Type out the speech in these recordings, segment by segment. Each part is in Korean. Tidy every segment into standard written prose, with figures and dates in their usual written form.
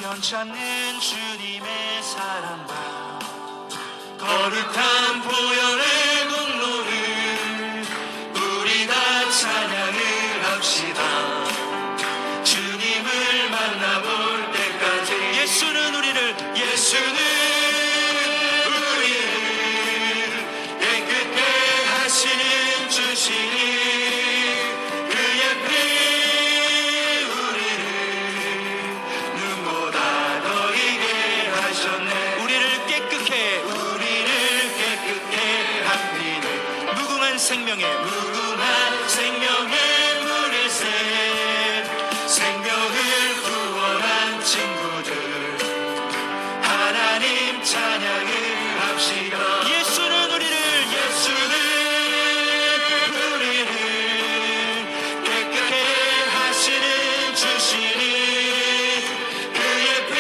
변찮는 주님의 사랑과 거룩한 보혈의 공로를 우리 다 찬양을 합시다. 주님을 만나볼 때까지 예수는 우리를 깨끗게 하시는 주시니 그의 피 우리를 눈보다 더 이게 하셨네. 우리를 깨끗게 하시는 무궁한 생명의 물일새 생명을 구원한 친구들 하나님 찬양을 합시다. 예수는 우리를 깨끗게 하시는 주시니 그의 피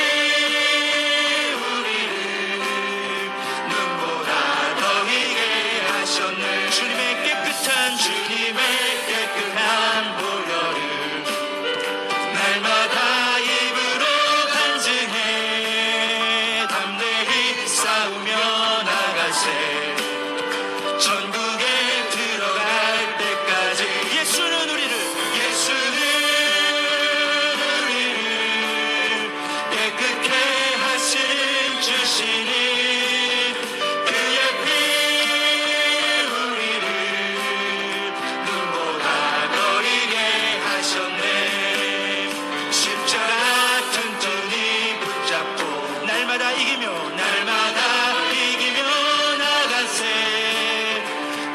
우리를 눈보다 더 희게 하셨네. 주님의 깨끗한 보혈을 날마다 입으로 간증해 담대히 싸우며 나가세. 전국에 들어갈 때까지 예수는 우리를 깨끗게 하시는 주시니 그의 피 우리를 눈보다 더 희게 하셨네. 십자가 튼튼히 붙잡고 날마다 이기며 나가세.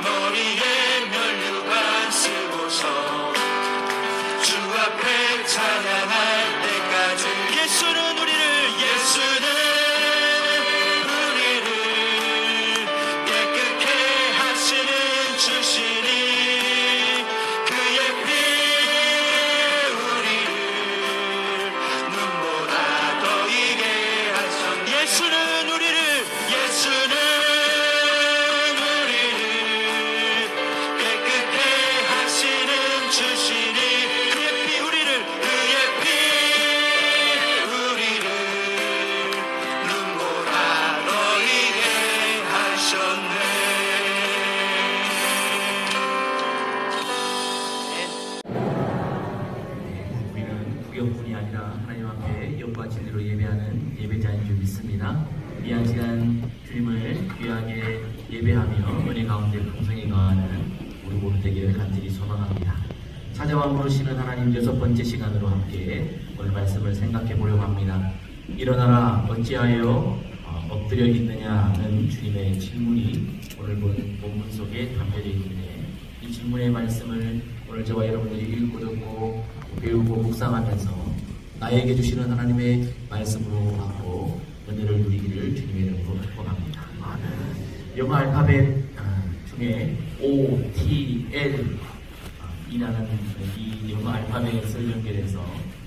머리에 면류관 쓰고서 주 앞에 찬양할 때까지 예수는 우리를 깨끗게 하시는 주시니 그의 피 우리를 눈보다 더 희게 하셨네. 예수는 우리를 깨끗게 하시는 주시니 그의 피 우리를 눈보다 더 희게 하셨네. 우리는 구경꾼이 아니라 하나님 앞에 영과 진리로 예배하는 예배자인 줄 믿습니다. 귀한 시간 주님을 귀하게 예배하며 은혜 가운데 풍성히 거하는 우리 모두 되기를 간절히 소망합니다. 찾아와 부르시는 하나님 6번째 시간으로 함께 오늘 말씀을 생각해 보려고 합니다. 일어나라 어찌하여 엎드려 있느냐는 주님의 질문이 오늘 본 본문 속에 담겨져 있는데, 이 질문의 말씀을 오늘 저와 여러분들이 읽고 듣고 배우고 묵상하면서 나에게 주시는 하나님의 말씀으로 받고 은혜를 누리기를 주님의 이름으로 축복합니다. 영어 알파벳 중에 OTL 이라는 이 영어 알파벳을 연결해서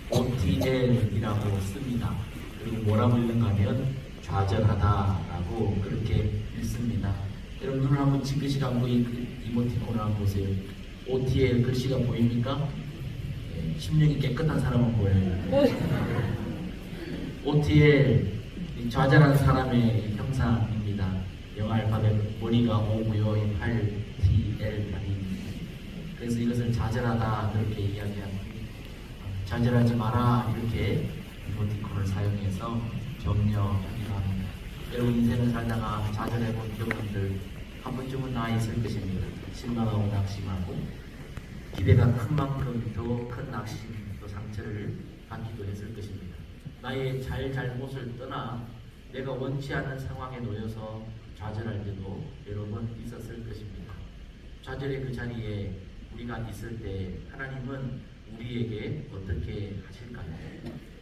OTL이라고 씁니다. 그리고 뭐라고 읽는가 하면 좌절하다라고 그렇게 읽습니다. 여러분 눈을 한번 지그시 감고 이 이모티콘을 한번 보세요. OTL 글씨가 보입니까? 심령이 깨끗한 사람은 보여요. OTL 좌절한 사람의 형상입니다. 영어 알파벳 머리가 O고요, 팔 TL 그래서 이것을 좌절하다 그렇게 이야기합니다. 좌절하지 마라 이렇게 이모티콘을 사용해서 격려하기도 합니다. 여러분 인생을 살다가 좌절해본 경험들 한 번쯤은 나 있을 것입니다. 실망하고 낙심하고 기대가 큰 만큼 더 큰 낙심 또 상처를 받기도 했을 것입니다. 나의 잘못을 떠나 내가 원치 않은 상황에 놓여서 좌절할 때도 여러 번 있었을 것입니다. 좌절의 그 자리에 우리가 있을 때 하나님은 우리에게 어떻게 하실까요?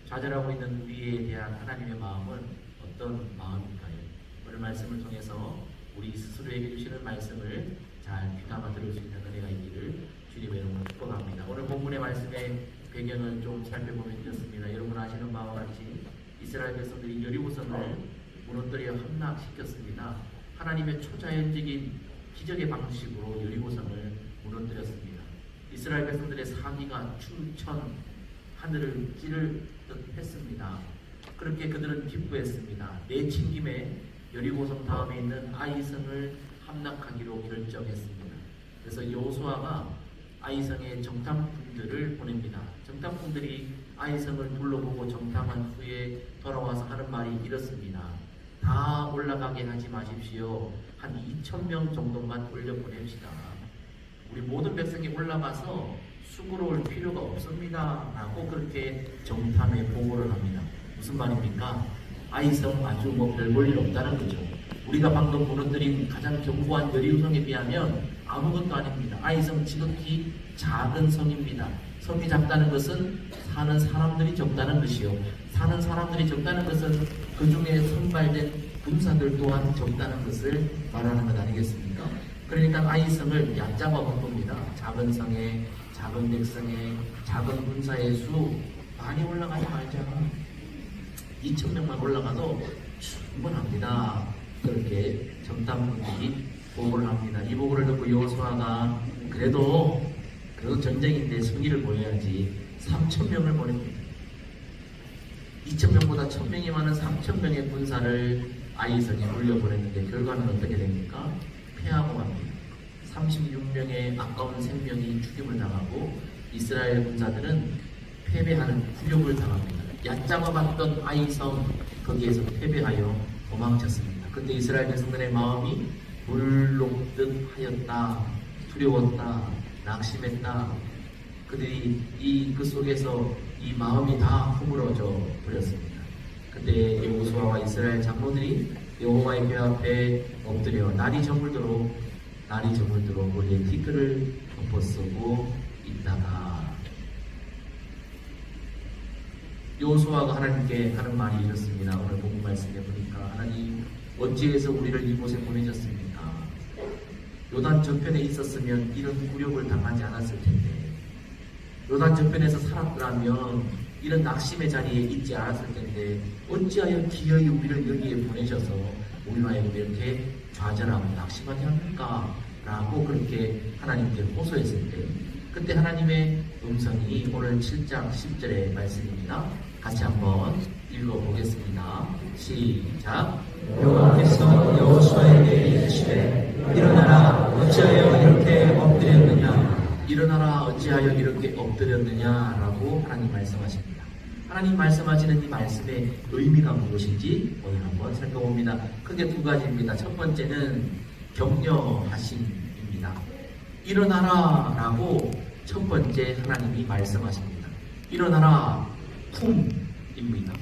좌절하고 있는 우리에 대한 하나님의 마음은 어떤 마음일까요? 오늘 말씀을 통해서 우리 스스로에게 주시는 말씀을 잘 귀담아 들을 수 있는 은혜가 있기를 주님의 이름으로 축복합니다. 오늘 본문의 말씀의 배경을 좀 살펴보면 이렇습니다. 여러분 아시는 바와 같이 이스라엘 백성들이 여리고성을 무너뜨려 함락시켰습니다. 하나님의 초자연적인 기적의 방식으로 여리고성을 무너뜨렸습니다. 이스라엘 백성들의 사기가 추천 하늘을 찌를 듯 했습니다. 그렇게 그들은 기뻐했습니다. 내친김에 여리고성 다음에 있는 아이성을 함락하기로 결정했습니다. 그래서 여호수아가 아이성에 정탐꾼들을 보냅니다. 정탐꾼들이 아이성을 둘러보고 정탐한 후에 돌아와서 하는 말이 이렇습니다. 다 올라가게 하지 마십시오. 한 2,000명 정도만 올려보냅시다. 우리 모든 백성이 올라가서 수고로울 필요가 없습니다. 라고 그렇게 정탐에 보고를 합니다. 무슨 말입니까? 아이성 아주 별 볼 일 없다는 거죠. 우리가 방금 무너뜨린 가장 견고한 여리고성에 비하면 아무것도 아닙니다. 아이성 지극히 작은 성입니다. 성이 작다는 것은 사는 사람들이 적다는 것이요. 사는 사람들이 적다는 것은 그 중에 선발된 군사들 또한 적다는 것을 말하는 것 아니겠습니까? 그러니까 아이성을 얕잡아 본 겁니다. 작은 성에, 작은 백성에, 작은 군사의 수 많이 올라가지 말자. 2,000명만 올라가도 충분합니다. 그렇게 정탐꾼들이 보고를 합니다. 이 보고를 듣고 여호수아가 그래도 전쟁인데 승리를 보여야지 3,000명을 보냅니다. 2,000명보다 1,000명이 많은 3,000명의 군사를 아이성에 올려보냈는데 결과는 어떻게 됩니까? 패하고 갑니다. 36명의 아까운 생명이 죽임을 당하고 이스라엘 군사들은 패배하는 굴욕을 당합니다. 얕잡아봤던 아이성 거기에서 패배하여 도망쳤습니다. 그때 이스라엘 백성들의 마음이 불녹듯 하였다, 두려웠다, 낙심했다. 그들이 그 속에서 이 마음이 다 허물어져 버렸습니다. 그때 여호수아와 이스라엘 장로들이 여호와의 궤 앞에 엎드려 날이 저물도록 머리에 티끌을 덮어쓰고 있다가 여호수아가 하나님께 하는 말이 이렇습니다. 오늘 본문 말씀에 보니까 하나님 어찌해서 우리를 이곳에 보내셨습니까? 요단 저편에 있었으면 이런 굴욕을 당하지 않았을 텐데 요단 저편에서 살았더라면 이런 낙심의 자리에 있지 않았을 텐데 어찌하여 기어이 우리를 여기에 보내셔서 우리와 이렇게 좌절하고 낙심하게 합니까? 라고 그렇게 하나님께 호소했을 때 그때 하나님의 음성이 오늘 7장 10절의 말씀입니다. 같이 한번 읽어보겠습니다. 시작. 여호와께서 여호수아에게 이르시되 일어나라 어찌하여 이렇게 엎드렸느냐 일어나라 어찌하여 이렇게 엎드렸느냐라고 하나님 말씀하십니다. 하나님 말씀하시는 이 말씀의 의미가 무엇인지 오늘 한번 살펴봅니다. 크게 두 가지입니다. 첫 번째는 격려하심입니다. 일어나라 라고 첫 번째 하나님이 말씀하십니다. 일어나라 쿰입니다.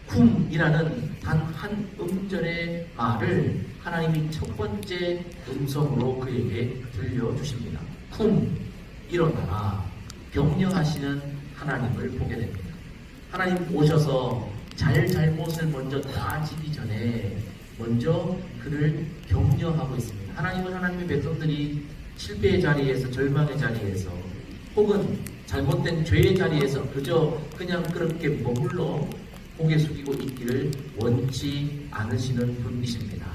쿰이라는 단 한 음절의 말을 하나님이 첫 번째 음성으로 그에게 들려주십니다. 쿰, 일어나라. 격려하시는 하나님을 보게 됩니다. 하나님 오셔서 잘못을 먼저 따지기 전에 먼저 그를 격려하고 있습니다. 하나님은 하나님의 백성들이 실패의 자리에서 절망의 자리에서 혹은 잘못된 죄의 자리에서 그냥 그렇게 머물러 고개 숙이고 있기를 원치 않으시는 분이십니다.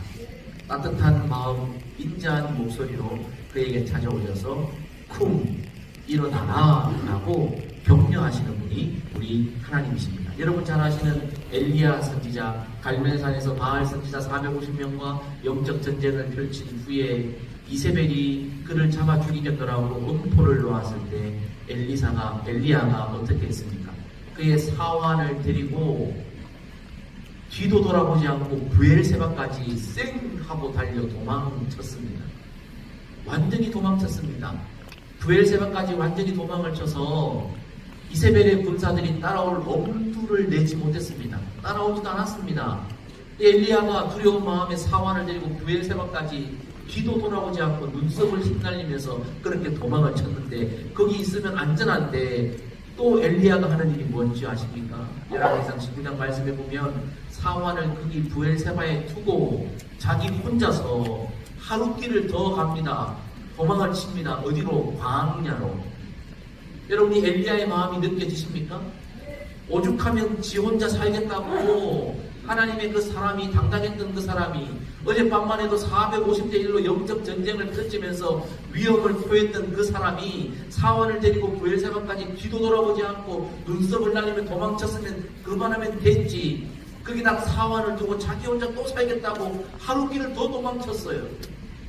따뜻한 마음, 인자한 목소리로 그에게 찾아오셔서 쿵 일어나라 라고 격려하시는 분이 우리 하나님이십니다. 여러분 잘 아시는 엘리야 선지자, 갈멜산에서 바알 선지자 450명과 영적 전쟁을 펼친 후에 이세벨이 그를 잡아 죽이겠더라고 음포를 놓았을 때 엘리야가 어떻게 했습니까? 그의 사환을 데리고 뒤도 돌아보지 않고 브엘세바까지 쌩 하고 달려 도망쳤습니다. 완전히 도망쳤습니다. 브엘세바까지 완전히 도망을 쳐서 이세벨의 군사들이 따라올 엄두를 내지 못했습니다. 따라오지도 않았습니다. 엘리야가 두려운 마음에 사환을 데리고 브엘세바까지 뒤도 돌아보지 않고 눈썹을 휘날리면서 그렇게 도망을 쳤는데 거기 있으면 안전한데 또 엘리야가 하는 일이 뭔지 아십니까? 열왕기상 19장 말씀에 보면 사환을 거기 브엘세바에 두고 자기 혼자서 하룻길을 더 갑니다. 도망을 칩니다. 어디로? 광야로. 여러분이 엘리야의 마음이 느껴지십니까? 오죽하면 지 혼자 살겠다고 하나님의 그 사람이 당당했던 그 사람이 어젯밤만 해도 450대 1로 영적 전쟁을 펼치면서 위험을 토했던 그 사람이 사원을 데리고 부엘세바까지 뒤도 돌아보지 않고 눈썹을 날리며 도망쳤으면 그만하면 됐지. 거기다 사원을 두고 자기 혼자 또 살겠다고 하루 길을 더 도망쳤어요.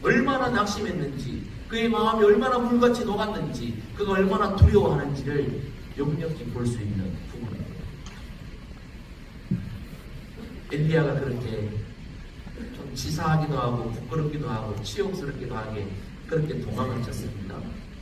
얼마나 낙심했는지, 그의 마음이 얼마나 물같이 녹았는지, 그가 얼마나 두려워하는지를 역력히 볼 수 있는 부분입니다. 엘리야가 그렇게 좀 치사하기도 하고 부끄럽기도 하고 치욕스럽기도 하게 그렇게 도망을 쳤습니다.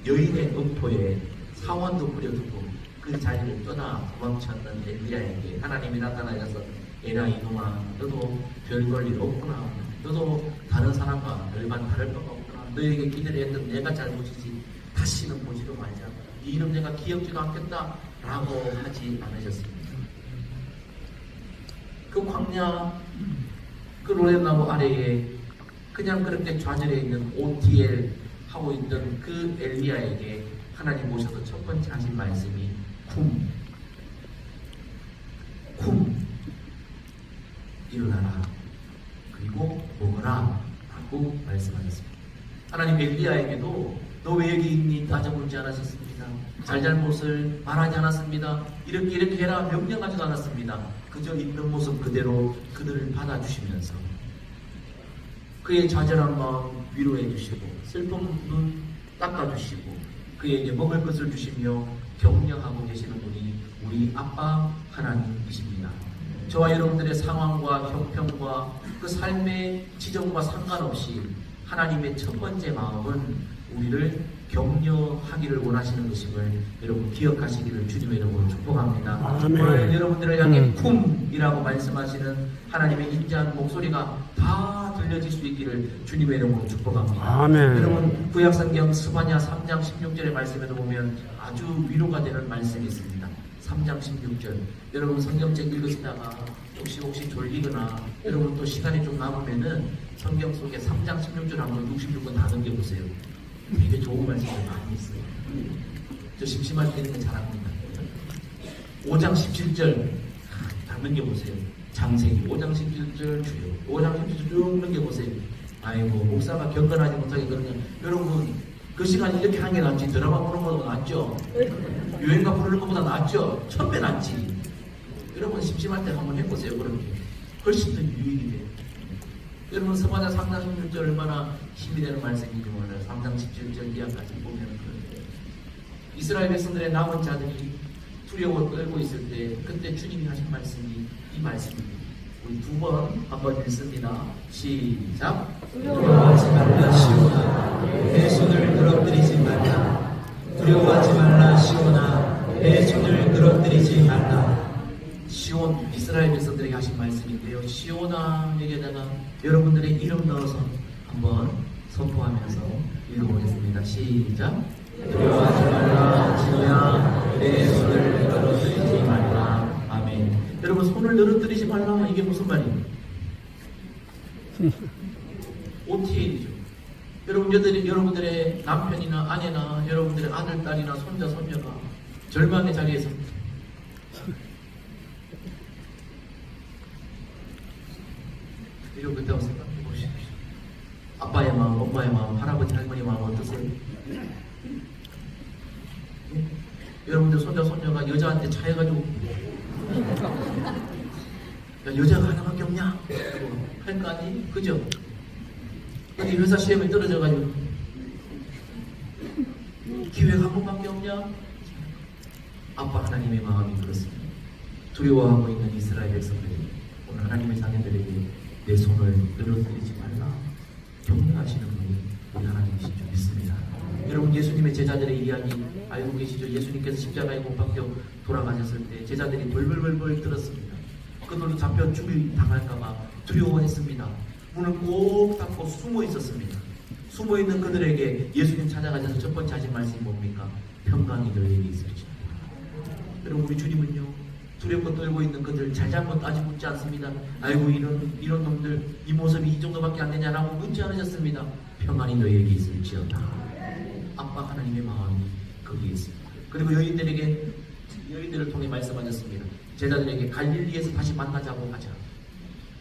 여인의 음포에 사원도 부려두고 그 자리를 떠나 도망쳤던 엘리야에게 하나님이 나타나셔서 에라 이놈아, 너도 별 볼 일 없구나. 너도 다른 사람과 별반 다를 바가 없구나. 너에게 기대를 했던 내가 잘못이지. 다시는 보지도 말자. 이 이름 내가 기억지도 않겠다 라고 하지 않으셨습니다. 그 광야 그 로뎀나무 아래에 그냥 그렇게 좌절해 있는 OTL 하고 있던 그 엘리야에게 하나님 오셔서 첫 번째 하신 말씀이 쿰 일어나라 그리고 먹어라 라고 말씀하셨습니다. 하나님 엘리야에게도 너 왜 여기 있니? 따져보지 않으셨습니다. 잘잘못을 말하지 않았습니다. 이렇게 해라 명령하지도 않았습니다. 그저 있는 모습 그대로 그들을 받아주시면서 그의 좌절한 마음 위로해 주시고 슬픈 눈 닦아주시고 그에게 먹을 것을 주시며 격려하고 계시는 분이 우리 아빠 하나님이십니다. 저와 여러분들의 상황과 형편과 그 삶의 지정과 상관없이 하나님의 첫 번째 마음은 우리를 격려하기를 원하시는 것임을 여러분 기억하시기를 주님의 이름으로 축복합니다. 오늘 여러분들을 향해 쿰이라고 말씀하시는 하나님의 인자한 목소리가 다 들려질 수 있기를 주님의 이름으로 축복합니다. 아멘. 여러분 구약성경 스바냐 3장 16절의 말씀에도 보면 아주 위로가 되는 말씀이 있습니다. 3장 16절. 여러분 성경책 읽으시다가 혹시 졸리거나 여러분 또 시간이 좀 남으면은 성경 속에 3장 16절 한번 66번 다 넘겨보세요. 되게 좋은 말씀이 많이 있어요. 저 심심할 때 있는 거 잘합니다. 5장 17절 다 넘겨보세요. 장세기 5장 17절 주요 5장 17절 쭉 넘겨보세요. 아이고 목사가 경건하지 못하게 그러냐. 여러분 그 시간 이렇게 하는 게 낫지 드라마 보는 것보다 낫죠. 유행가 부르는 것보다 낫죠. 1000배 낫지. 여러분 심심할 때 한번 해보세요. 그렇게 훨씬 더 유익이 돼요. 여러분 스바냐 3장 16절 얼마나 힘이 되는 말씀인지 몰라요. 3장 17절 이하까지 보면 이스라엘 백성들의 남은 자들이 두려워 떨고 있을 때 그때 주님이 하신 말씀이 이 말씀입니다. 우리 두 번 한번 읽습니다. 시작. 두려워하지 말라 시온아 내 손을 늘어뜨리지 말라. 두려워하지 말라 시온아 내 손을 늘어뜨리지 말라. 시온 이스라엘 백성들에게 하신 말씀인데요. 시온아에게다가 여러분들의 이름 넣어서 한번 선포하면서 읽어보겠습니다. 시작. 두려워하지 말라 시온아 내 손을 늘어뜨리지 말라. 아멘. 여러분 손을 늘어뜨리지 말라. 이게 무슨 말이에요? OTL이죠. 여러분들의 남편이나 아내나 여러분들의 아들, 딸이나 손자, 손녀가 절망의 자리에서 이러고 그때하고 생각해 보십시오. 아빠의 마음, 엄마의 마음, 할아버지, 할머니 마음 어떠세요? 예? 여러분들 손자, 손녀가 여자한테 차여가지고 야, 여자가 하나밖에 없냐? 할 거 아니? 그죠? 어디 회사 시험에 떨어져가지고 기회가 한 번밖에 없냐? 아빠 하나님의 마음이 그렇습니다. 두려워하고 있는 이스라엘 백성들이 오늘 하나님의 자녀들에게 내 손을 늘어뜨리지 말라 격려하시는 분이 우리 하나님이신 줄 믿습니다. 여러분 예수님의 제자들의 이야기 알고 계시죠? 예수님께서 십자가에 못 박혀 돌아가셨을 때 제자들이 벌벌벌벌 떨었습니다. 그들도 잡혀 죽이 당할까봐 두려워했습니다. 문을 꼭 닫고 숨어 있었습니다. 숨어 있는 그들에게 예수님 찾아가셔서 첫 번째 하신 말씀이 뭡니까? 평강이 너희에게 있을지어다. 여러분 우리 주님은요 두렵고 떨고 있는 그들 잘잘못 따지 묻지 않습니다. 아이고 이런 놈들 이 모습이 이 정도밖에 안 되냐라고 묻지 않으셨습니다. 평안이 너희에게 있을지어다. 아빠 하나님의 마음이 거기에 있습니다. 그리고 여인들을 통해 말씀하셨습니다. 제자들에게 갈릴리에서 다시 만나자고 하자.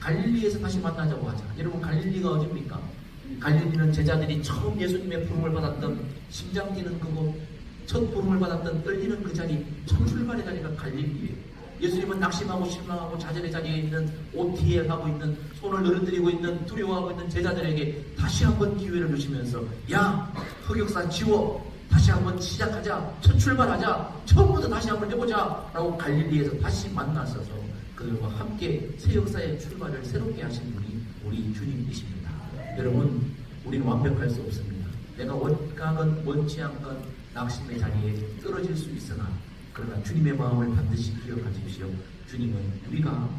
갈릴리에서 다시 만나자고 하자. 여러분 갈릴리가 어디입니까? 갈릴리는 제자들이 처음 예수님의 부름을 받았던 심장 뛰는 그곳, 첫 부름을 받았던 떨리는 그 자리, 첫 출발의 자리가 갈릴리예요. 예수님은 낙심하고 실망하고 좌절의 자리에 있는 OTL하고 있는 손을 늘어뜨리고 있는 두려워하고 있는 제자들에게 다시 한번 기회를 주시면서 야 흑역사 지워 다시 한번 시작하자 첫 출발하자 처음부터 다시 한번 해보자 라고 갈릴리에서 다시 만나셔서 그들과 함께 새 역사의 출발을 새롭게 하신 분이 우리 주님이십니다. 여러분 우리는 완벽할 수 없습니다. 내가 원각은 원치 않건 낙심의 자리에 떨어질 수 있으나 그러나 주님의 마음을 반드시 기억하십시오. 주님은 우리가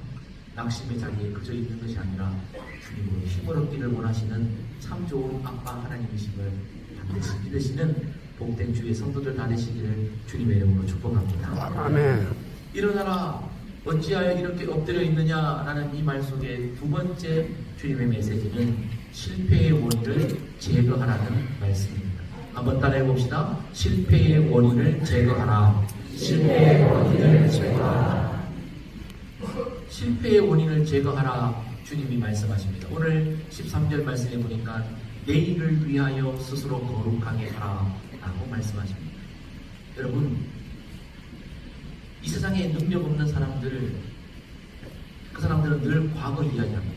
낙심의 자리에 그저 있는 것이 아니라 주님으로 힘을 얻기를 원하시는 참 좋은 아빠 하나님이심을 반드시 믿으시는 복된 주의 성도들 다 되시기를 주님의 이름으로 축복합니다. 아멘. 일어나라 어찌하여 이렇게 엎드려 있느냐라는 이 말 속에 두 번째 주님의 메시지는 실패의 원인을 제거하라는 말씀입니다. 한번 따라해 봅시다. 실패의 원인을 제거하라. 실패의 원인을 제거하라. 실패의 원인을 제거하라. 주님이 말씀하십니다. 오늘 13절 말씀에 보니까 내일을 위하여 스스로 거룩하게 하라 라고 말씀하십니다. 여러분 이 세상에 능력 없는 사람들 그 사람들은 늘 과거 이야기합니다.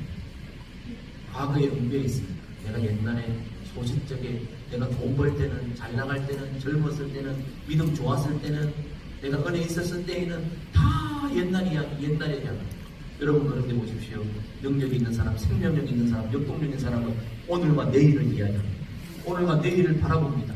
과거에 은폐에 있습니다. 내가 옛날에 소식적에 내가 돈 벌 때는 잘 나갈 때는 젊었을 때는 믿음 좋았을 때는 내가 은혜 있었을 때에는 다 옛날 이야기 옛날 얘기합니다. 여러분 그런데 보십시오. 능력이 있는 사람 생명력 있는 사람 역동력 있는 사람은 오늘과 내일을 이야기합니다. 오늘과 내일을 바라봅니다.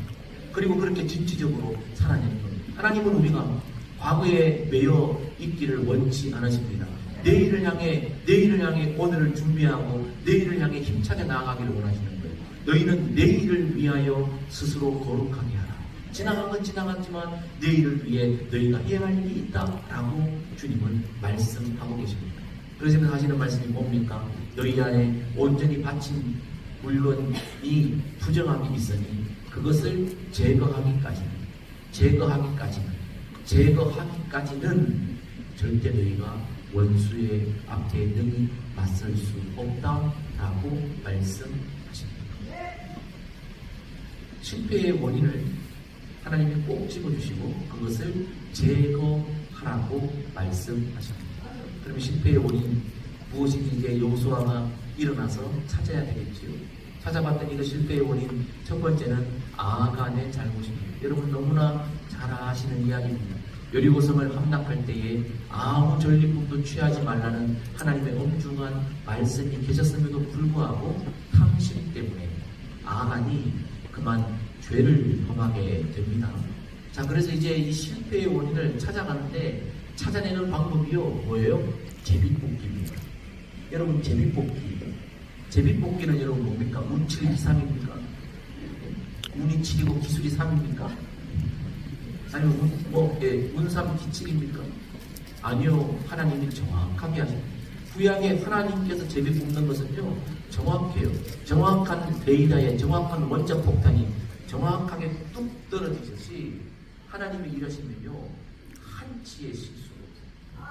그리고 그렇게 진취적으로 살아내는 겁니다. 하나님은 우리가 과거에 매여 있기를 원치 않으십니다. 내일을 향해 오늘을 준비하고 내일을 향해 힘차게 나아가기를 원하시는 거예요. 너희는 내일을 위하여 스스로 거룩하게 하라. 지나간 건 지나갔지만 내일을 위해 너희가 해야 할 일이 있다라고 주님은 말씀하고 계십니다. 그래서 하시는 말씀이 뭡니까? 너희 안에 온전히 바친 물건이 부정함이 있으니 그것을 제거하기까지는 절대 너희가 원수의 앞에 능히 맞설 수 없다라고 말씀하십니다. 실패의 원인을 하나님이 꼭 집어주시고 그것을 제거하라고 말씀하십니다. 그러면 실패의 원인 무엇인지 이제 여호수아가 일어나서 찾아야 되겠지요. 찾아봤더니 그 실패의 원인 첫 번째는 아간의 잘못입니다. 여러분 너무나 잘 아시는 이야기입니다. 여리고성을 함락할 때에 아무 전리품도 취하지 말라는 하나님의 엄중한 말씀이 계셨음에도 불구하고 탐심 때문에 아간이 그만 죄를 범하게 됩니다. 자, 그래서 이제 이 실패의 원인을 찾아가는데 찾아내는 방법이요 뭐예요? 제비뽑기입니다. 여러분 제비뽑기는 여러분 뭡니까? 운 7, 기 3입니까? 운이 7이고 기술이 3입니까? 아니면 운 3, 기 7입니까? 아니요, 하나님이 정확하게 하십니다. 구약에 하나님께서 제비 뽑는 것은요 정확해요. 정확한 레이더에 정확한 원자 폭탄이 정확하게 뚝 떨어지듯이 하나님이 일하시면요 한치의 실수가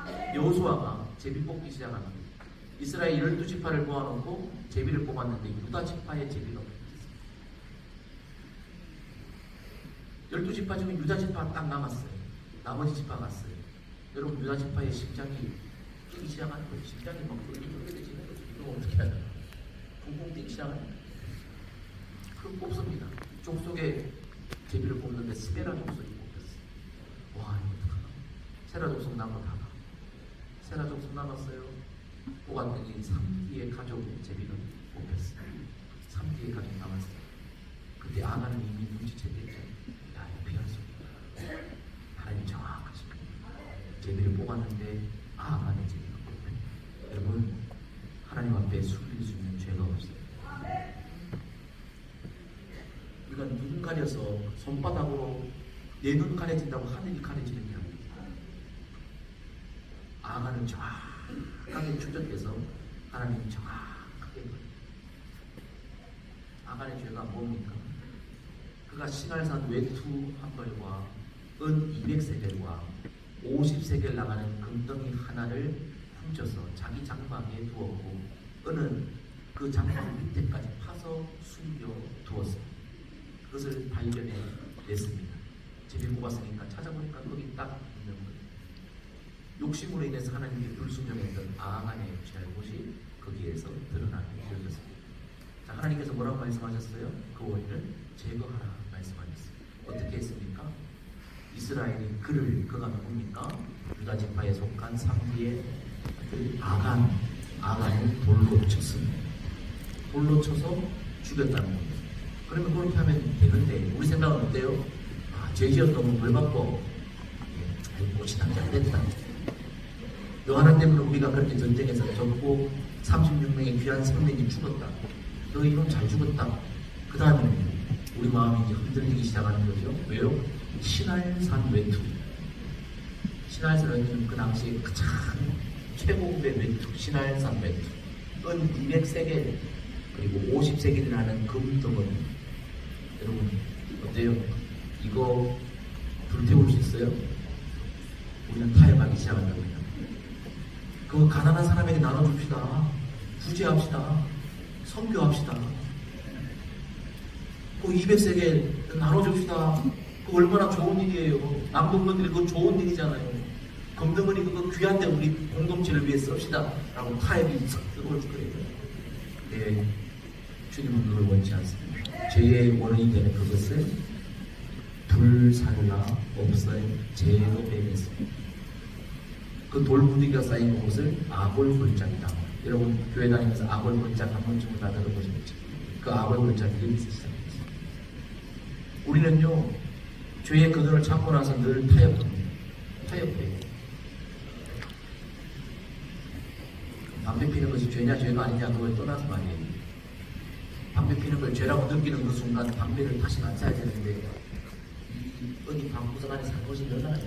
없어요. 여호수아가 제비 뽑기 시작합니다. 이스라엘 12지파를 모아놓고 제비를 뽑았는데 유다 지파의 제비가 뽑혔어요. 12지파 중에 유다 지파 딱 남았어요. 나머지 지파 갔어요. 여러분 유다 지파의 심장이 뛰기 시작하는 거예요. 심장이 막 떨리지는 거죠. 이거 어떻게 해야 되나? 붕붕 뛰기 시작하는 거예요. 그럼 뽑습니다. 족속에 제비를 뽑는데 스베라 족속이 뽑혔어요. 와 이거 어떡하나? 세라 족속 남았다가 세라 족속 남았어요. 뽑았더니 3기의 가족 제비가 뽑혔어요. 3기의 가족 남았어요. 근데 아가는 이미 눈치챘겠죠. 야 이거 피할 수 없다. 하나님 정확하십니다. 제비를 뽑았는데 아가는 제비가 뽑혀요. 여러분 하나님 앞에 숨길 수 있는 죄가 없어요. 우리가 눈 가려서 손바닥으로 내 눈 가려진다고 하늘이 가려지는 게 아닙니다. 아가는 정확하게 추적해서 하나님이 정확하게 아간의 죄가 뭡니까? 그가 신할산 외투 한 벌과 은 200세겔과 50세겔 나가는 금덩이 하나를 훔쳐서 자기 장막에 두었고 그는 그 장막 밑에까지 파서 숨겨 두었습니다. 그것을 발견해 냈습니다. 집에 뽑았으니까 찾아보니까 거기 딱 있는 거예요. 욕심으로 인해서 하나님께 불순종했던 아간의 잘못이 거기에서 드러나게 되었습니다. 자, 하나님께서 뭐라고 말씀하셨어요? 그 원인을 제거하라 말씀하셨어요. 어떻게 했습니까? 이스라엘이 그가 누굽니까? 유다 지파에 속한 상디의 아간을 돌로 쳤습니다. 돌로 쳐서 죽였다는 겁니다. 그러면 그렇게 하면 되는데 우리 생각은 어때요? 죄 지었다면 벌 받고 못이 낫지 안 됐다. 너 하나 때문에 우리가 그렇게 전쟁에서 졌고 36명의 귀한 생명이 죽었다. 너 이놈 잘 죽었다. 그 다음에 우리 마음이 이제 흔들리기 시작하는 거죠. 왜요? 신할산 외투. 신할산 외투는 그 당시에 가장 최고급의 외투, 신할산 외투. 은 200세겔 그리고 50세겔이라는 금덩어리. 여러분 어때요? 이거 불태울 수 있어요? 우리는 타협하기 시작한다고요. 그거 가난한 사람에게 나눠줍시다. 구제합시다. 선교합시다. 그 200세겔 나눠줍시다. 그거 얼마나 좋은 일이에요. 남동분들이 그거 좋은 일이잖아요. 금덩어리 그거 귀한데 우리 공동체를 위해 씁시다. 라고 타협이 뜨거울 거예요. 네, 주님은 그걸 원치 않습니다. 죄의 원인이 되는 그것을 불살라 없어요. 죄로 빼냈습니다. 그 돌부디가 쌓인 곳을 아골골짜기다. 여러분 교회 다니면서 아골골짜기 한 번쯤은 다 들어보셨죠? 그 아골골짜기 여기서 시작했어요. 우리는요 죄의 근원을 찾고 나서 늘 타협합니다. 타협해요. 담배 피는 것이 죄냐 죄가 아니냐 그걸 떠나서 말이에요. 담배 피는 걸 죄라고 느끼는 그 순간 담배를 다시 안 사야 되는데 어디 방구석 안에 산 것이 늘어나요.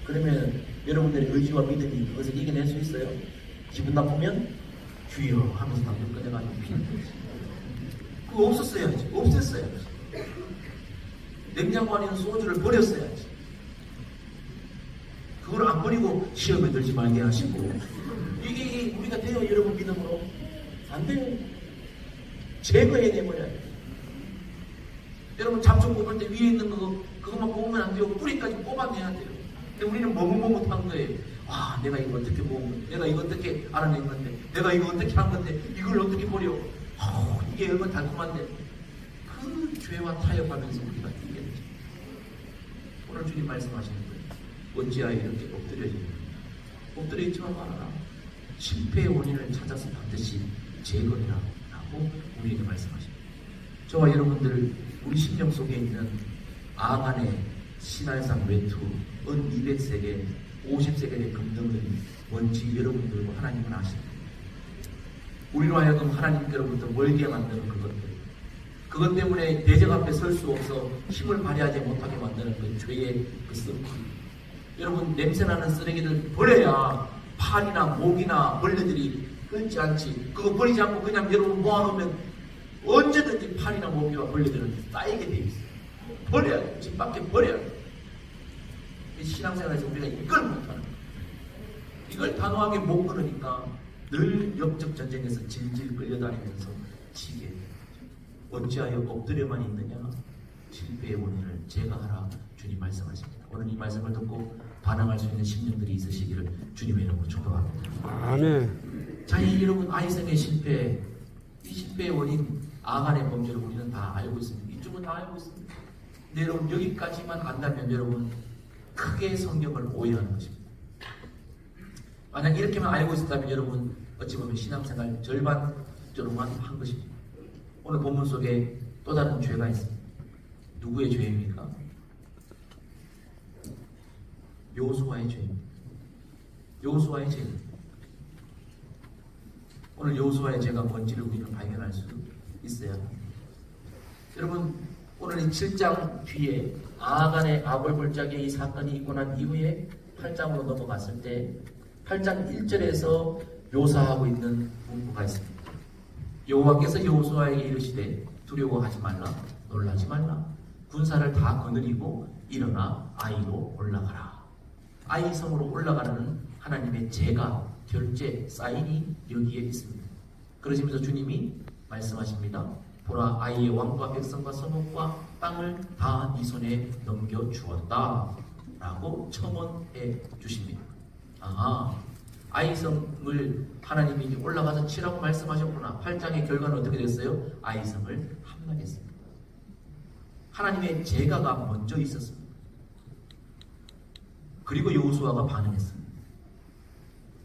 그러면 여러분들의 의지와 믿음이 그것을 이겨낼 수 있어요? 기분 나쁘면 주여 하면서 담배 꺼내가지고 피는 거지. 그거 없었어야지. 없앴어야지. 냉장고 안에 있는 소주를 버렸어야지. 그걸 안 버리고 시험에 들지 말게 하시고 이게 우리가 돼요. 여러분 믿음으로 안 돼요. 제거해내버려야 돼요. 여러분 잡초 뽑을 때 위에 있는 그것만 뽑으면 안 돼요. 뿌리까지 뽑아내야 돼요. 근데 우리는 머뭇머뭇한 거예요. 아, 내가 이거 어떻게 먹으면, 내가 이거 어떻게 알아낸 건데, 내가 이거 어떻게 한 건데, 이걸 어떻게 버려? 이게 얼마나 달콤한데. 그 죄와 타협하면서 우리가 이겨내죠. 오늘 주님 말씀하시는 거예요. 어찌하여 이렇게 엎드려지냐. 엎드려 있지만 말아라. 실패의 원인을 찾아서 반드시 제거해라. 라고 우리에게 말씀하십니다. 저와 여러분들, 우리 심령 속에 있는 아간의 신할산 외투, 은 200세겔, 50세겔의 금덩어리 뭔지 여러분들과 하나님은 아십니다. 우리로 하여금 하나님께로부터 멀게 만드는 그것들, 그것 때문에 대적 앞에 설 수 없어 힘을 발휘하지 못하게 만드는 그 죄의 그 썩기. 여러분 냄새나는 쓰레기들 버려야 팔이나 목이나 벌레들이 끓지 않지. 그거 버리지 않고 그냥 여러분 모아놓으면 언제든지 팔이나 모기와 벌레들은 쌓이게 돼 있어요. 버려야 돼. 집 밖에 버려야 돼. 신앙생활에서 우리가 이걸 못하는 거예요. 이걸 단호하게 못 끊으니까 늘 역적 전쟁에서 질질 끌려다니면서 지게 돼요. 어찌하여 엎드려만 있느냐? 실패의 원인을 제거하라. 주님 말씀하십니다. 오늘 이 말씀을 듣고 반응할 수 있는 심령들이 있으시기를 주님의 이름으로 축복합니다. 아멘. 자, 여러분 아이성의 실패, 이 실패의 원인 아간의 범죄를 우리는 다 알고 있습니다. 이쪽은 다 알고 있습니다. 근데 여러분 여기까지만 안다면 여러분 크게 성경을 오해하는 것입니다. 만약 이렇게만 알고 있었다면 여러분 어찌 보면 신앙생활 절반 정도만 한 것입니다. 오늘 본문 속에 또 다른 죄가 있습니다. 누구의 죄입니까? 여호수아의 죄입니다. 여호수아의 죄입니다. 오늘 여호수아의 죄가 뭔지를 우리는 발견할 수 있어야 합니다. 여러분 오늘 이 7장 뒤에 아간의 아골골짜기의 이 사건이 있고 난 이후에 8장으로 넘어갔을 때 8장 1절에서 묘사하고 있는 문구가 있습니다. 여호와께서 여호수아에게 이르시되 두려워하지 말라, 놀라지 말라. 군사를 다 거느리고 일어나 아이로 올라가라. 아이 성으로 올라가라는 하나님의 제가 결제 사인이 여기에 있습니다. 그러시면서 주님이 말씀하십니다. 보라, 아이의 왕과 백성과 성읍과 땅을 다 네 손에 넘겨주었다 라고 첨언해 주십니다. 아이성을 하나님이 올라가서 치라고 말씀하셨구나. 8장의 결과는 어떻게 됐어요? 아이성을 함락했습니다. 하나님의 제가가 먼저 있었습니다. 그리고 여호수아가 반응했습니다.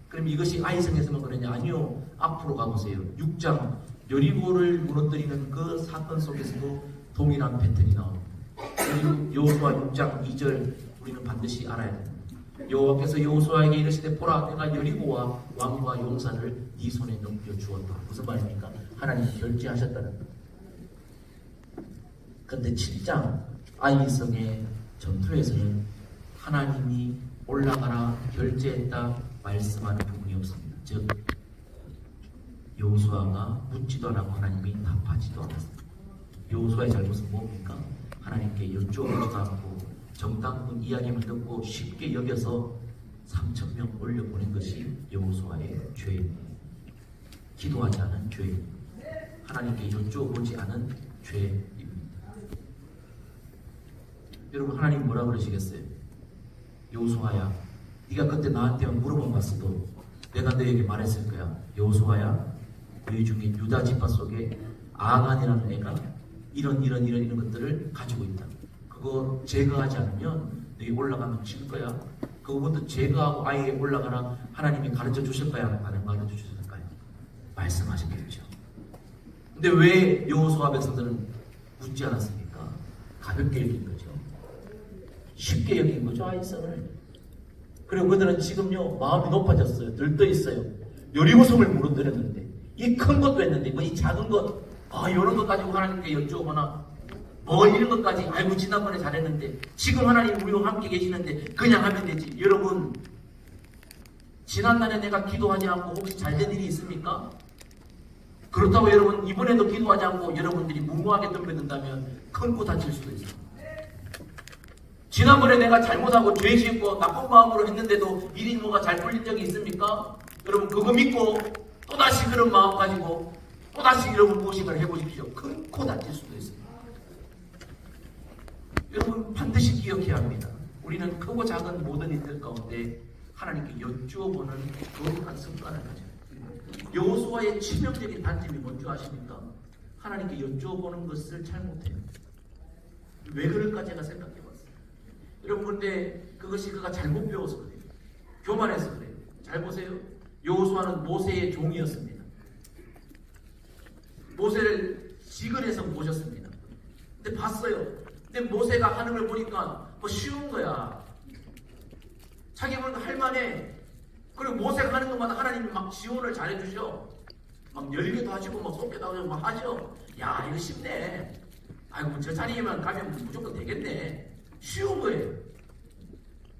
그럼 이것이 아이성에서만 그러냐? 아니요. 앞으로 가보세요. 6장 여리고를 무너뜨리는 그 사건 속에서도 동일한 패턴이 나옵니다. 그리고 여호수아 6장 2절 우리는 반드시 알아야 됩니다. 여호와께서 여호수아에게 이르시되 보라, 내가 여리고와 왕과 용사를 네 손에 넘겨주었다. 무슨 말입니까? 하나님이 결제하셨다는 겁니다. 그런데 7장 아이성의 전투에서는 하나님이 올라가라 결제했다 말씀하는 부분이 없습니다. 즉 여호수아가 묻지도 않았고 하나님이 답하지도 않았습니다. 여호수아의 잘못은 뭡니까? 하나님께 여쭤보지도 않고 정당분 이야기만 듣고 쉽게 여겨서 3,000명 올려보낸 것이 여호수아의 죄입니다. 기도하지 않은 죄입니다. 하나님께 여쭤보지 않은 죄입니다. 여러분, 하나님 뭐라 그러시겠어요? 여호수아야, 네가 그때 나한테 물어봐 봤어도 내가 너에게 말했을 거야. 여호수아야, 너희 중에 유다 지파 속에 아간이라는 애가 이런 것들을 가지고 있다. 그거 제거하지 않으면 너희 올라가면 질 거야. 그거부터 제거하고 아예 올라가라. 하나님이 가르쳐 주실 거야? 안 가르쳐 주실까요? 말씀하셨겠죠. 근데 왜 여호수아 백성들은 묻지 않았습니까? 가볍게 여긴 거죠. 쉽게 여긴 거죠, 아이성을. 그리고 그들은 지금요 마음이 높아졌어요. 들떠 있어요. 여리고성을 무너뜨렸는데 이 큰 것도 했는데 뭐 이 작은 것, 이런 것 가지고 하나님께 여쭤보나 뭐 이런 것까지, 아이고 지난번에 잘했는데 지금 하나님 우리와 함께 계시는데 그냥 하면 되지. 여러분, 지난날에 내가 기도하지 않고 혹시 잘된 일이 있습니까? 그렇다고 여러분 이번에도 기도하지 않고 여러분들이 무모하게 덤벼든다면 큰 코 다칠 수도 있어요. 지난번에 내가 잘못하고 죄 짓고 나쁜 마음으로 했는데도 일이 뭐가 잘 풀린 적이 있습니까? 여러분 그거 믿고 또다시 그런 마음 가지고 또다시 여러분 무엇인가를 해보십시오. 큰 코 다칠 수도 있습니다. 여러분 반드시 기억해야 합니다. 우리는 크고 작은 모든 일들 가운데 하나님께 여쭈어보는 거룩한 습관을 가져요. 여호수아의 치명적인 단점이 뭔지 아십니까? 하나님께 여쭈어보는 것을 잘 못해요. 왜 그럴까 제가 생각해봤어요. 여러분 근데 그것이 그가 잘못 배워서 그래요. 교만해서 그래요. 잘 보세요. 여호수아는 모세의 종이었습니다. 모세를 지근해서 모셨습니다. 근데 봤어요. 근데 모세가 하는 걸 보니까 뭐 쉬운 거야. 자기 보니까 할만해. 그리고 모세가 하는 것마다 하나님이 막 지원을 잘해주셔. 막 열기도 하시고 막 쏟기도 하고 막 하죠. 야 이거 쉽네. 아이고 저 자리에만 가면 무조건 되겠네. 쉬운 거예요.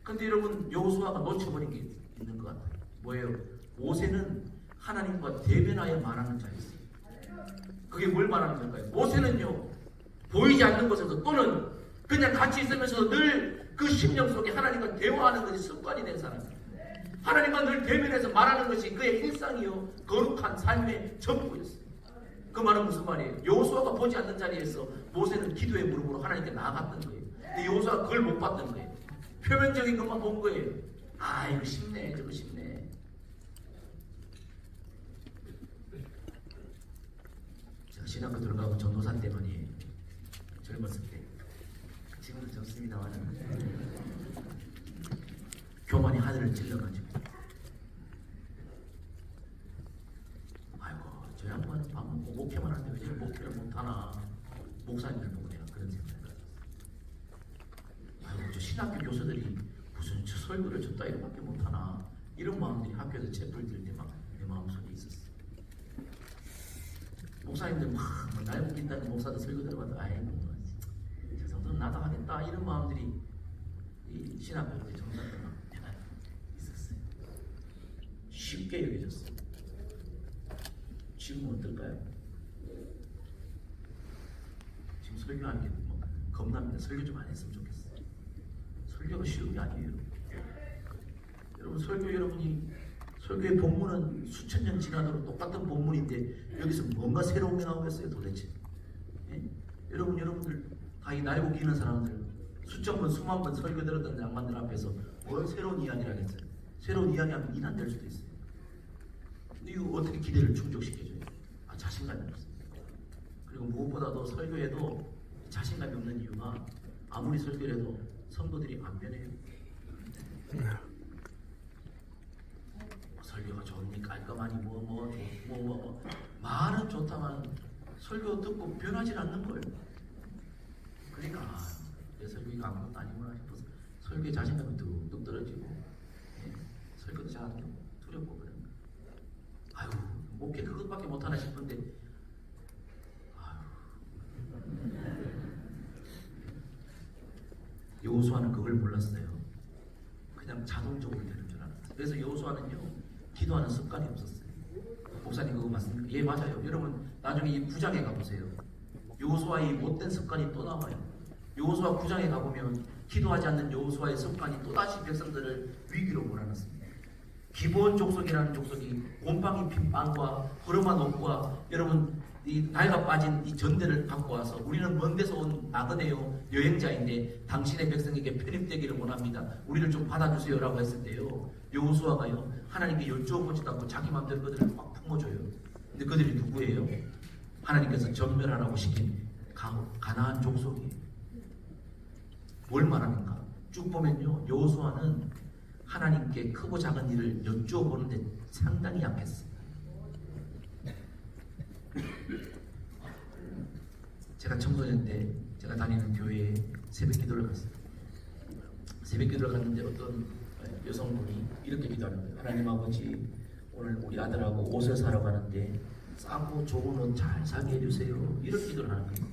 근데 여러분 여호수아가 놓쳐버린 게 있는 것 같아요. 뭐예요? 모세는 하나님과 대면하여 말하는 자였어요. 그게 뭘 말하는 걸까요? 모세는요 보이지 않는 곳에서 또는 그냥 같이 있으면서 늘 그 심령 속에 하나님과 대화하는 것이 습관이 된 사람이에요. 하나님과 늘 대면해서 말하는 것이 그의 일상이요 거룩한 삶의 전부였어요. 그 말은 무슨 말이에요? 여호수아가 보지 않는 자리에서 모세는 기도의 무릎으로 하나님께 나아갔던 거예요. 근데 여호수아가 그걸 못 봤던 거예요. 표면적인 것만 본 거예요. 이거 쉽네 저거 쉽네. 제가 신학교 들어가고 전도사 때문이에요. 젊었을 때. 지금도 젊습니다만 교만이 하늘을 찔러가지고 아이고 저 양반은 밥 먹고 목회만 하는데 왜 저를 목회를 못하나. 목사님을 보고 내가 그런 생각을 가졌어요. 아이고 저 신학교 교수들이 무슨 저 설교를 저 따위로밖에 못하나. 이런 마음들이 학교에서 재풀들 때 막 내 마음속에 있었어요. 목사님들 막 날 웃긴다는 목사들 설교 들어봐도 아이고 저 정도는 나도 하겠다 이런 마음들이 이 신학교 때 정말 내가 있었어요. 쉽게 여겨졌어요. 지금은 어떨까요? 지금 설교하는 게 뭐 겁납니다. 설교 좀 안 했으면 좋겠어요. 설교가 쉬운 게 아니에요. 여러분 설교의 본문은 수천 년 지나도록 똑같은 본문인데 여기서 뭔가 새로운 게 나오겠어요 도대체? 예? 여러분들 다 이 날고 기는 사람들 수천 번 수만 번 설교 들었던 양반들 앞에서 뭘 새로운 이야기를 하겠어요? 새로운 이야기하면 이난될 수도 있어요. 근데 이거 어떻게 기대를 충족시켜줘요? 자신감이 없습니다. 그리고 무엇보다도 설교에도 자신감이 없는 이유가 아무리 설교를 해도 성도들이 안 변해요. 설교가 좋으니 깔끔하니 말은 좋다만 설교 듣고 변하지 않는 거예요. 그러니까 내 설교가 아무것도 아니구나 싶어서 설교에 자신감이 뚝뚝 떨어지고 설교도 잘 안 되고 두렵고 그런 거예요. 아유 목회 그것밖에 못하나 싶은데 여호수아는 그걸 몰랐어요. 그냥 자동적으로 되는 줄 알았어요. 그래서 여호수아는요 기도하는 습관이 없었어요. 목사님 그거 맞습니까? 예 맞아요. 여러분 나중에 이 9장에 가보세요. 여호수아의 못된 습관이 또 나와요. 여호수아 9장에 가보면 기도하지 않는 여호수아의 습관이 또다시 백성들을 위기로 몰아넣습니다. 기브온 족속이라는 족속이 곰팡이 핀 빵과 허름한 옷과 여러분 이 나이가 빠진 이 전대를 갖고 와서 우리는 먼 데서 온 나그네요 여행자인데 당신의 백성에게 편입되기를 원합니다. 우리를 좀 받아주세요 라고 했을 때요 여호수아가요 하나님께 여쭈어보지도 않고 자기 마음대로 그들을 확 품어줘요. 근데 그들이 누구예요? 하나님께서 전멸하라고 시킨 가나안 족속이에요. 뭘 말하는가? 쭉 보면요 여호수아는 하나님께 크고 작은 일을 여쭈어보는데 상당히 약했어요. 제가 청소년 때 제가 다니는 교회에 새벽 기도를 갔어요. 새벽 기도를 갔는데 어떤 여성분이 이렇게 기도하는 거예요. 하나님 아버지 오늘 우리 아들하고 옷을 사러 가는데 싸고 좋은 옷 잘 사게 해주세요. 이렇게 기도를 하는 거예요.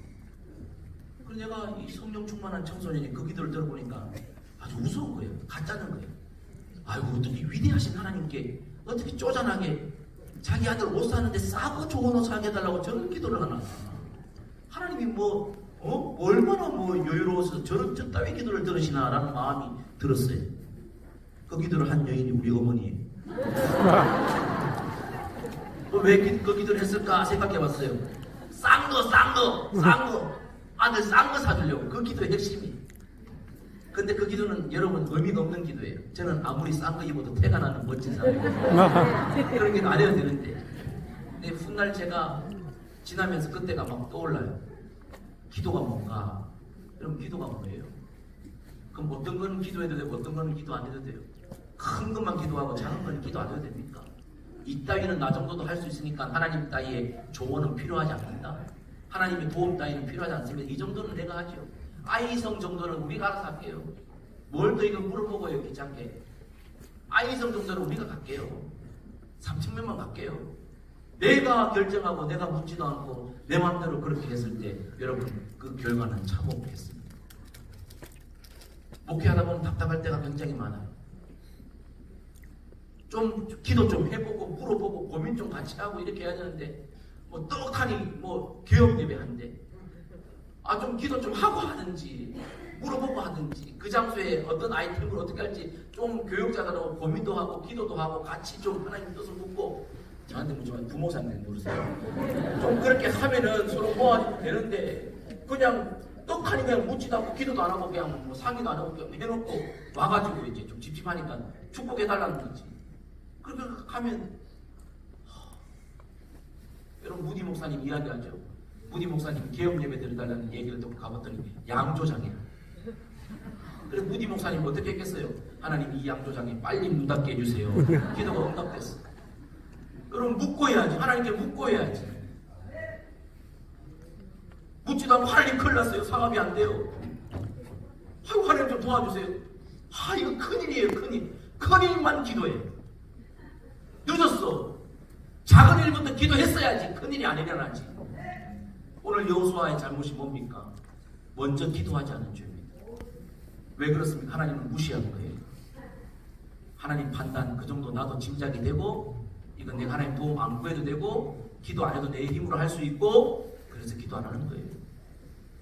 그래서 내가 이 성령 충만한 청소년이 그 기도를 들어보니까 아주 무서운 거예요. 가짜는 거예요. 아이고 어떻게 위대하신 하나님께 어떻게 쪼잔하게 자기 아들 옷 사는데 싸고 좋은 옷 사게 해달라고 저런 기도를 하나. 하나님이 얼마나 여유로워서 저런 저 따위 기도를 들으시나 라는 마음이 들었어요. 그 기도를 한 여인이 우리 어머니예요. 왜 그 기도를 했을까 생각해 봤어요. 싼 거 아들 싼 거 사주려고. 그 기도의 핵심이. 근데 그 기도는 여러분 의미가 없는 기도예요. 저는 아무리 싼 거 입어도 태가 나는 멋진 사람이에요. 그런 기도 안 해도 되는데. 근데 훗날 제가 지나면서 그때가 막 떠올라요. 기도가 뭔가? 그럼 기도가 뭐예요? 그럼 어떤 거는 기도해도 되고 어떤 거는 기도 안 해도 돼요? 큰 것만 기도하고 작은 거는 기도 안 해도 됩니까? 이 따위는 나 정도도 할 수 있으니까 하나님 따위의 조언은 필요하지 않습니다. 하나님의 도움 따위는 필요하지 않습니다. 이 정도는 내가 하죠. 아이성 정도는 우리가 알아서 할게요. 뭘 더 이거 물어보고요 귀찮게. 아이성 정도는 우리가 갈게요. 3층면만 갈게요. 내가 결정하고 내가 묻지도 않고 내 마음대로 그렇게 했을 때 여러분 그 결과는 참혹했습니다. 목회하다 보면 답답할 때가 굉장히 많아요. 좀 기도 좀 해보고 물어보고 고민 좀 같이 하고 이렇게 해야 되는데 떡하니 개업 예배하는데 좀 기도 좀 하고 하든지 물어보고 하든지 그 장소에 어떤 아이템을 어떻게 할지 좀 교육자들하고 고민도 하고 기도도 하고 같이 좀 하나님 뜻을 묻고 저한테 묻지만 부모사님 물으세요. 좀 그렇게 하면은 서로 모아지면 되는데 그냥 떡하니 그냥 묻지도 않고 기도도 안 하고 그냥 상의도 안 하고 그냥 해놓고 와가지고 이제 좀 찝찝하니까 축복해달라는 거지. 그렇게 하면 여러분 무디 목사님 이야기하죠. 무디 목사님 개업 예배 드려달라는 얘기를 듣고 가봤더니 양조장이야. 그래서 무디 목사님 어떻게 했겠어요? 하나님 이 양조장에 빨리 문 닫게 해주세요. 기도가 응답됐어. 여러분 묻고 해야지. 하나님께 묻고 해야지. 묻지도 않고 하나님 큰일 났어요. 상업이 안 돼요. 아이고 하나님 좀 도와주세요. 이거 큰일이에요. 큰일만 기도해. 늦었어. 작은 일부터 기도했어야지 큰일이 안 일어나지. 오늘 여호수아의 잘못이 뭡니까? 먼저 기도하지 않은 죄입니다. 왜 그렇습니까? 하나님을 무시한 거예요. 하나님 판단 그 정도 나도 짐작이 되고 이건 내가 하나님 도움 안 구해도 되고 기도 안 해도 내 힘으로 할 수 있고 그래서 기도 안 하는 거예요.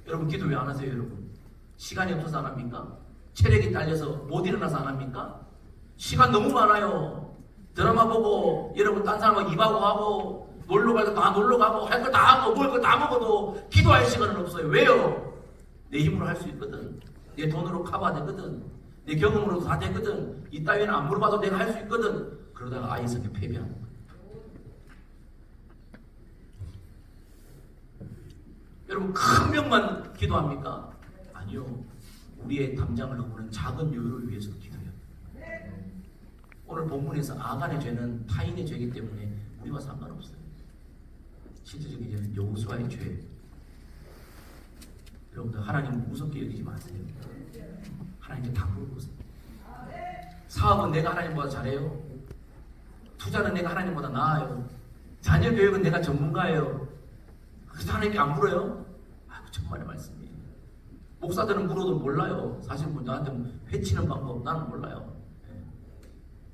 여러분 기도 왜 안 하세요? 여러분 시간이 없어서 안 합니까? 체력이 딸려서 못 일어나서 안 합니까? 시간 너무 많아요. 드라마 보고 여러분 딴 사람하고 입하고 하고 놀러 갈 거 다 놀러 가고 할 거 다 하고 먹을 거 다 먹어도 기도할 시간은 없어요. 왜요? 내 힘으로 할 수 있거든. 내 돈으로 커버되거든. 내 경험으로 다 되거든. 이 따위는 안 물어봐도 내가 할 수 있거든. 그러다가 아이성에 패배하는 거예요. 여러분 큰 병만 기도합니까? 아니요. 우리의 담장을 넘는 작은 여유를 위해서도 기도해요. 오늘 본문에서 아간의 죄는 타인의 죄이기 때문에 우리와 상관없어요. 실질적인 죄는 여호수아의 죄예요. 여러분들 하나님 무섭게 여기지 마세요. 하나님께 다 물어보세요. 사업은 내가 하나님보다 잘해요. 투자는 내가 하나님보다 나아요. 자녀 교육은 내가 전문가예요. 그래서 하나님께 안 물어요? 아이고 정말의 말씀이에요. 목사들은 물어도 몰라요. 사실 뭐 나한테 회치는 방법 나는 몰라요.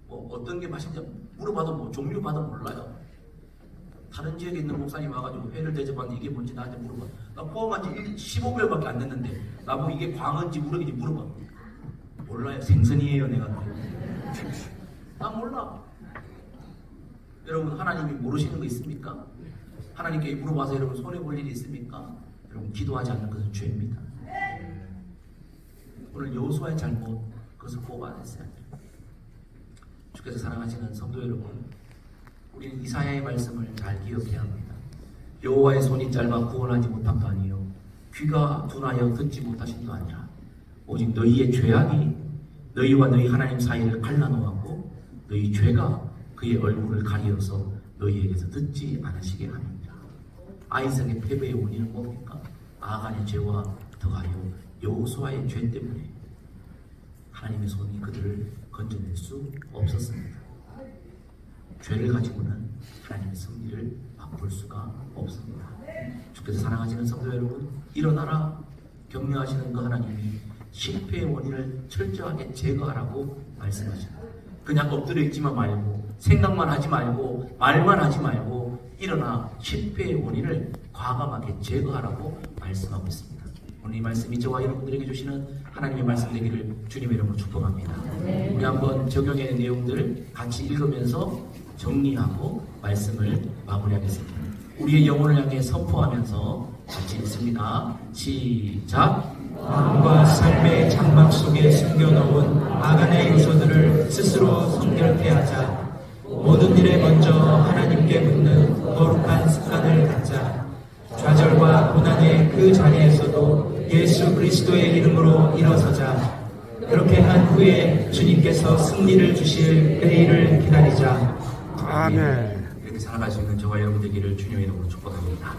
뭐 어떤 게 맛있는지 물어봐도 뭐 종류 봐도 몰라요. 다른 지역에 있는 목사님 와가지고 회를 대접하는데 이게 뭔지 나한테 물어봐. 나 포함한 지 15개월밖에 안 됐는데 나보고 이게 광어인지 우럭인지 물어봐. 몰라요. 생선이에요 내가. 난 몰라. 여러분 하나님이 모르시는 거 있습니까? 하나님께 물어봐서 여러분 손해볼 일이 있습니까? 여러분 기도하지 않는 것은 죄입니다. 오늘 여호수아의 잘못 그것을 뽑아냈어요. 주께서 사랑하시는 성도 여러분, 우리는 이사야의 말씀을 잘 기억해야 합니다. 여호와의 손이 짧아 구원하지 못함도 아니요 귀가 둔하여 듣지 못하심도 아니라 오직 너희의 죄악이 너희와 너희 하나님 사이를 갈라놓았고 너희 죄가 그의 얼굴을 가리어서 너희에게서 듣지 않으시게 합니다. 아이삭의 패배의 원인은 뭡니까? 아간의 죄와 더하여 여호수아의 죄 때문에 하나님의 손이 그들을 건져낼 수 없었습니다. 죄를 가지고는 하나님의 승리를 맛볼 수가 없습니다. 주께서 사랑하시는 성도 여러분, 일어나라. 격려하시는 그 하나님이 실패의 원인을 철저하게 제거하라고 말씀하십니다. 그냥 엎드려 있지만 말고 생각만 하지 말고 말만 하지 말고 일어나 실패의 원인을 과감하게 제거하라고 말씀하고 있습니다. 오늘 이 말씀이 저와 여러분들에게 주시는 하나님의 말씀 되기를 주님의 이름으로 축복합니다. 우리 한번 적용의 내용들을 같이 읽으면서 정리하고 말씀을 마무리하겠습니다. 우리의 영혼을 향해 선포하면서 같이 읽습니다. 시작. 마음과 삶의 장막 속에 숨겨놓은 아간의 요소들을 스스로 성결케 하자. 모든 일에 먼저 하나님께 묻는 거룩한 습관을 갖자. 좌절과 고난의 그 자리에서도 예수 그리스도의 이름으로 일어서자. 그렇게 한 후에 주님께서 승리를 주실 때를 기다리자. 아멘. 이렇게 살아갈 수 있는 저와 여러분 되기를 주님의 이름으로 축복합니다.